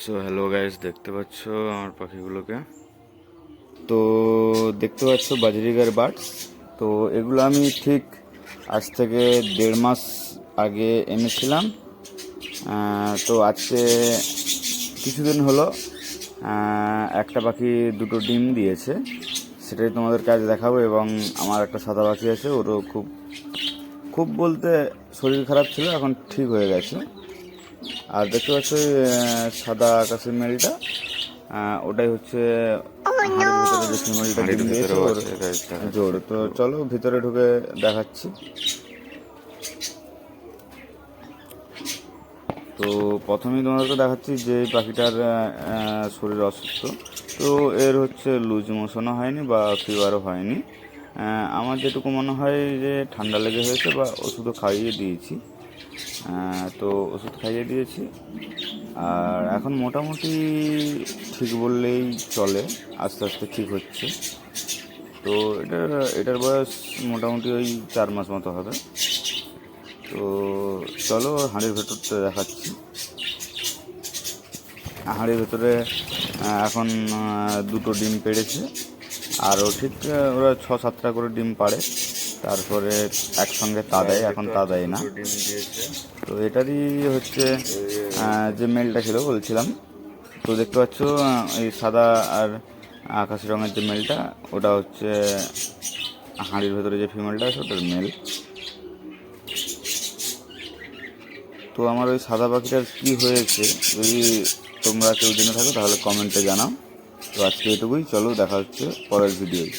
So hello guys, দেখতে পাচ্ছ আমার পাখিগুলোকে। তো দেখতে পাচ্ছ বাজরিগার বার্ডস। তো এগুলো আমি ঠিক আজ থেকে 1.5 মাস আগে এনেছিলাম। তো আজকে কিছুদিন হলো একটা পাখি দুটো ডিম দিয়েছে, সেটাই তোমাদের কাছে দেখাবো। এবং আমার একটা সাদা পাখি আছে, ওরও খুব খুব বলতে শরীর খারাপ ছিল, এখন ঠিক হয়ে গেছে। আর দেখতে পাচ্ছ সাদা আকাশের মেলটা, ওটাই হচ্ছে হাড়ের ভিতরে যে ফিমেলটা ডিম দিয়েছে ওর জোড়। তো চলো ভিতরে ঢুকে দেখাচ্ছি। তো প্রথমেই তোমাদেরকে দেখাচ্ছি যে এই পাখিটার শরীর অসুস্থ। তো এর হচ্ছে লুজ মোশনও হয়নি বা ফিভারও হয়নি। আমার যেটুকু মনে হয় যে ঠান্ডা লেগে হয়েছে, বা ওষুধও খাইয়ে দিয়েছি। তো ওষুধ খাইয়ে দিয়েছি, আর এখন মোটামুটি ঠিক বললেই চলে, আস্তে আস্তে ঠিক হচ্ছে। তো এটার বয়স মোটামুটি ওই 4 মাস মতো হবে। তো চলো হাঁড়ির ভেতরটা দেখাচ্ছি। হাঁড়ির ভেতরে এখন দুটো ডিম পেড়েছে, আরও ঠিক ওরা 6-7টা করে ডিম পাড়ে, তারপরে একসঙ্গে তা দেয়, এখন তা দেয় না। তো এটারই হচ্ছে যে মেলটা ছিল বলছিলাম। তো দেখতে পাচ্ছ এই সাদা আর আকাশি রঙের যে মেলটা, ওটা হচ্ছে হাঁড়ির ভেতরে যে ফিমেলটা আছে ওটার মেল। তো আমার ওই সাদা পাখিটার কী হয়েছে, যদি তোমরা কেউ জেনে থাকো তাহলে কমেন্টে জানাও। তো আজকে এটুকুই, চলো দেখা হচ্ছে পরের ভিডিওয়।